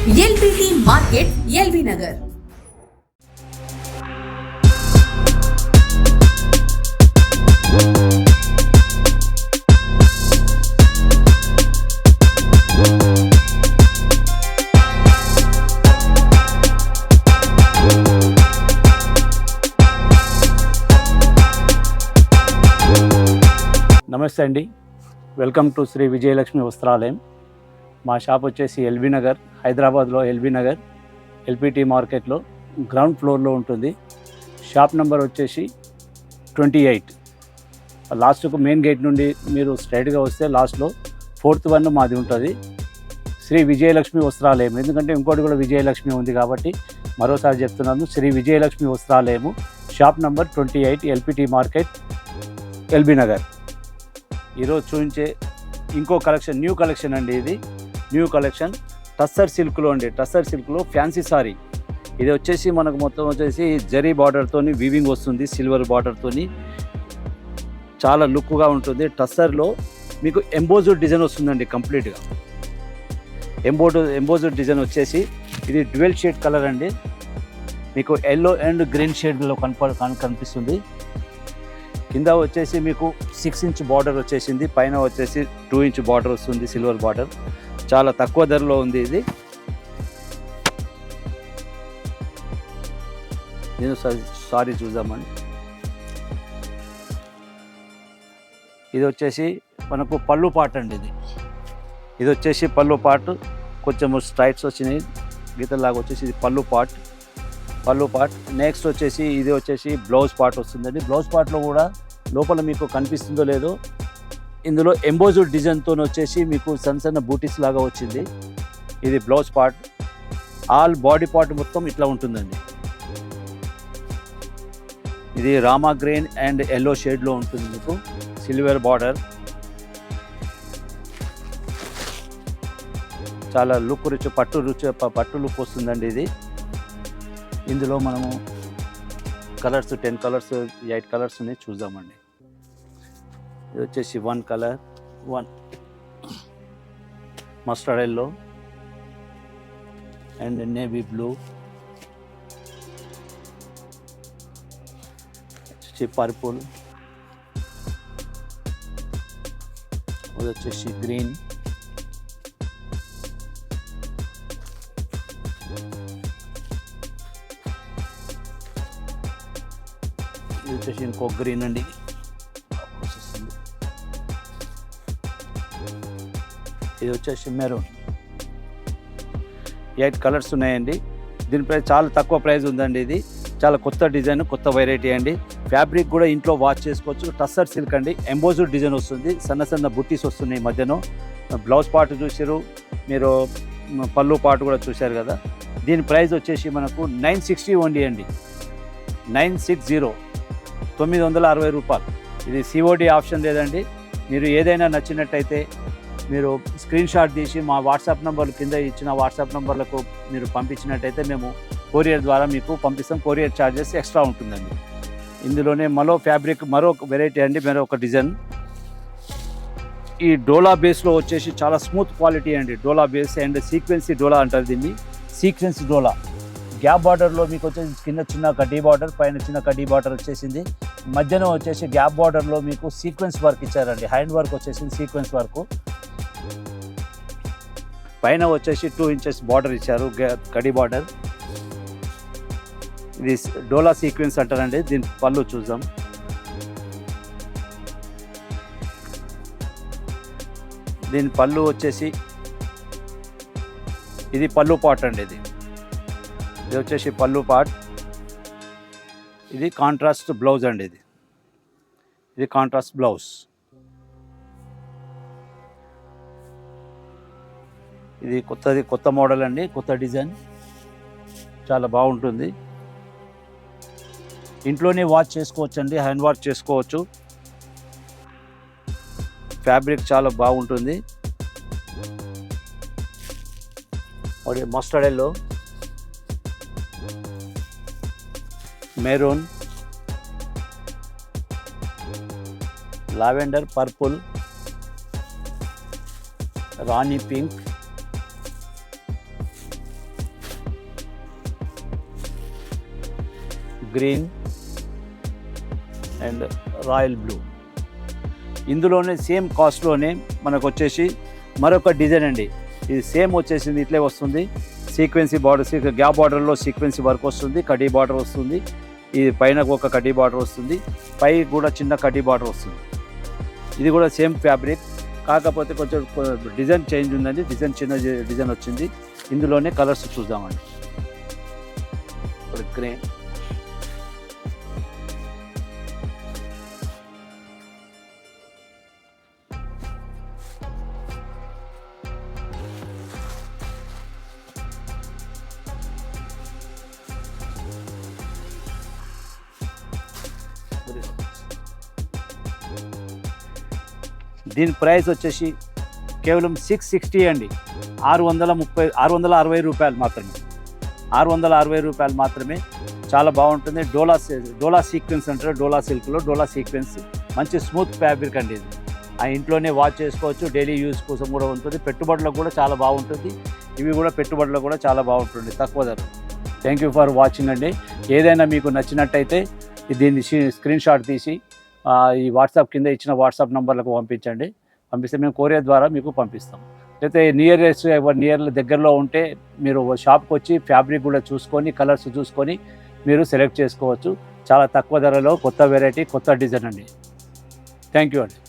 LBT market, LB Nagar. నమస్తే అండి, welcome to Shri Vijayalakshmi వస్త్రాలయం. మా షాప్ వచ్చేసి ఎల్బీ నగర్, హైదరాబాద్లో ఎల్బీ నగర్ ఎల్పిటి మార్కెట్లో గ్రౌండ్ ఫ్లోర్లో ఉంటుంది. షాప్ నెంబర్ వచ్చేసి 28. లాస్ట్కు మెయిన్ గేట్ నుండి మీరు స్ట్రైట్గా వస్తే లాస్ట్లో 4th 1 మాది ఉంటుంది, శ్రీ విజయలక్ష్మి వస్త్రాలయం. ఎందుకంటే ఇంకోటి కూడా విజయలక్ష్మి ఉంది కాబట్టి మరోసారి చెప్తున్నాను, Shri Vijayalakshmi Vastralayamu, shop number 28, LPT market, LB Nagar. ఈరోజు చూపించే ఇంకో కలెక్షన్, న్యూ కలెక్షన్ అండి. ఇది న్యూ కలెక్షన్ టస్సర్ సిల్క్లో అండి. టస్సర్ సిల్క్లో ఫ్యాన్సీ సారీ. ఇది వచ్చేసి మనకు మొత్తం వచ్చేసి జరీ బార్డర్తోని వీవింగ్ వస్తుంది, సిల్వర్ బార్డర్తోని చాలా లుక్గా ఉంటుంది. టస్సర్లో మీకు ఎంబోజ్డ్ డిజైన్ వస్తుందండి కంప్లీట్గా. ఎంబోజ్డ్ డిజైన్ వచ్చేసి ఇది డ్యూయల్ షేడ్ కలర్ అండి. మీకు ఎల్లో అండ్ గ్రీన్ షేడ్లో కనిపిస్తుంది. కింద వచ్చేసి మీకు 6 ఇంచ్ బార్డర్ వచ్చేసింది, పైన వచ్చేసి 2 ఇంచ్ బార్డర్ వస్తుంది, సిల్వర్ బార్డర్. చాలా తక్కువ ధరలో ఉంది ఇది. నేను సారీ చూద్దామండి. ఇది వచ్చేసి మనకు పళ్ళు పాట అండి. ఇది వచ్చేసి పళ్ళు పాట్, కొంచెం స్ట్రైట్స్ వచ్చినాయి గీతలాగా వచ్చేసి ఇది పళ్ళు పాట్. నెక్స్ట్ వచ్చేసి ఇది వచ్చేసి బ్లౌజ్ పార్ట్ వస్తుందండి. బ్లౌజ్ పార్ట్లో కూడా లోపల మీకు కనిపిస్తుందో లేదో, ఇందులో ఎంబోజ్డ్ డిజైన్తో వచ్చేసి మీకు సన్న బూటీస్ లాగా వచ్చింది. ఇది blouse part. All body part మొత్తం ఇట్లా ఉంటుందండి. ఇది రామా గ్రీన్ అండ్ ఎల్లో షేడ్లో ఉంటుంది, మీకు సిల్వర్ బార్డర్. చాలా లుక్ పట్టు లుక్ వస్తుందండి ఇది. ఇందులో మనము కలర్స్ 10 కలర్స్ 8 కలర్స్ ఉన్నాయి, చూద్దామండి. ఇది వచ్చేసి 1 colour, 1 mustard yellow and navy blue, purple, ఇది వచ్చేసి గ్రీన్, ఇది వచ్చేసి ఇంకో గ్రీన్ అండి. ఇది వచ్చేసి మెరూన్. 8 కలర్స్ ఉన్నాయండి. దీని ప్రైస్ చాలా తక్కువ ప్రైస్ ఉందండి. ఇది చాలా కొత్త డిజైన్, కొత్త వెరైటీ అండి. ఫ్యాబ్రిక్ కూడా ఇంట్లో వాష్ చేసుకోవచ్చు. టస్సర్ సిల్క్ అండి. ఎంబోజ్డ్ డిజైన్ వస్తుంది, సన్న బుట్టీస్ వస్తున్నాయి మధ్యలో. బ్లౌజ్ పార్ట్ చూసారు మీరు, పళ్ళు పార్ట్ కూడా చూశారు కదా. దీని ప్రైస్ వచ్చేసి మనకు 960 ఓన్లీ అండి. 960, 960 రూపాయలు. ఇది సిఓడి ఆప్షన్ లేదండి. మీరు ఏదైనా నచ్చినట్టయితే మీరు స్క్రీన్ షాట్ తీసి మా వాట్సాప్ నెంబర్ కింద ఇచ్చిన వాట్సాప్ నెంబర్లకు మీరు పంపించినట్టయితే మేము కొరియర్ ద్వారా మీకు పంపిస్తాం. కొరియర్ ఛార్జెస్ ఎక్స్ట్రా ఉంటుందండి. ఇందులోనే మరో ఫ్యాబ్రిక్, మరో వెరైటీ అండి, మరొక డిజైన్. ఈ డోలా బేస్లో వచ్చేసి చాలా స్మూత్ క్వాలిటీ అండి. డోలా బేస్ అండ్ సీక్వెన్సీ డోలా అంటారు దీన్ని. సీక్వెన్సీ డోలా గ్యాప్ బార్డర్లో మీకు వచ్చేసి కింద చిన్న కడ్డీ బార్డర్, పైన చిన్న కడ్డీ బార్డర్ వచ్చేసింది. మధ్యన వచ్చేసి గ్యాప్ బార్డర్లో మీకు సీక్వెన్స్ వర్క్ ఇచ్చారండి. హ్యాండ్ వర్క్ వచ్చేసింది, సీక్వెన్స్ వర్క్. పైన వచ్చేసి 2 ఇంచెస్ బార్డర్ ఇచ్చారు, కడ్డీ బార్డర్. ఇది డోలా సీక్వెన్స్ అంటారండి. దీని పళ్ళు చూద్దాం. దీని పళ్ళు వచ్చేసి ఇది పళ్ళు పార్ట్ అండి. ఇది వచ్చేసి పళ్ళు పార్ట్. ఇది కాంట్రాస్ట్ బ్లౌజ్ అండి. ఇది కాంట్రాస్ట్ బ్లౌజ్. ఇది కొత్త మోడల్ అండి, కొత్త డిజైన్, చాలా బాగుంటుంది. ఇంట్లోనే వాష్ చేసుకోవచ్చు అండి, హ్యాండ్ వాష్ చేసుకోవచ్చు. ఫ్యాబ్రిక్ చాలా బాగుంటుంది. Mustard yellow, maroon, lavender, purple, Rani pink, green and royal blue. ఇందులోనే సేమ్ కాస్ట్లోనే మనకు వచ్చేసి మరొక డిజైన్ అండి. ఇది సేమ్ వచ్చేసింది ఇట్లే వస్తుంది. సీక్వెన్సీ బార్డర్, గ్యాప్ బార్డర్లో సీక్వెన్సీ వర్క్ వస్తుంది, కడ్డీ బార్డర్ వస్తుంది. ఇది పైన ఒక కడ్డీ బార్డర్ వస్తుంది, పై కూడా చిన్న కడ్డీ బార్డర్ వస్తుంది. ఇది కూడా సేమ్ ఫ్యాబ్రిక్, కాకపోతే కొంచెం డిజైన్ చేంజ్ ఉందండి. డిజైన్ చిన్న డిజైన్ వచ్చింది. ఇందులోనే కలర్స్ చూద్దామండి. ఇప్పుడు గ్రే, దీని ప్రైస్ వచ్చేసి కేవలం 660 అండి. 660 రూపాయలు మాత్రమే. 660 రూపాయలు మాత్రమే. చాలా బాగుంటుంది. డోలా సీక్వెన్స్ అంటారు. డోలా సిల్క్లో డోలా సీక్వెన్స్ మంచి స్మూత్ ఫ్యాబ్రిక్ అండి. ఇది ఆ ఇంట్లోనే వాష్ చేసుకోవచ్చు. డైలీ యూజ్ కోసం కూడా ఉంటుంది. పెట్టుబడులకు కూడా చాలా బాగుంటుంది. ఇవి కూడా పెట్టుబడులకు కూడా చాలా బాగుంటుంది, తక్కువ ధర. థ్యాంక్ యూ ఫర్ వాచింగ్ అండి. ఏదైనా మీకు నచ్చినట్టయితే దీన్ని స్క్రీన్ షాట్ తీసి ఈ వాట్సాప్ కింద ఇచ్చిన వాట్సాప్ నంబర్లకు పంపించండి. పంపిస్తే మేము కొరియర్ ద్వారా మీకు పంపిస్తాం. లేకపోతే నియర్లో దగ్గరలో ఉంటే మీరు షాప్కి వచ్చి ఫ్యాబ్రిక్ కూడా చూసుకొని, కలర్స్ చూసుకొని మీరు సెలెక్ట్ చేసుకోవచ్చు. చాలా తక్కువ ధరలో కొత్త వెరైటీ, కొత్త డిజైన్ అండి. థ్యాంక్ యూ అండి.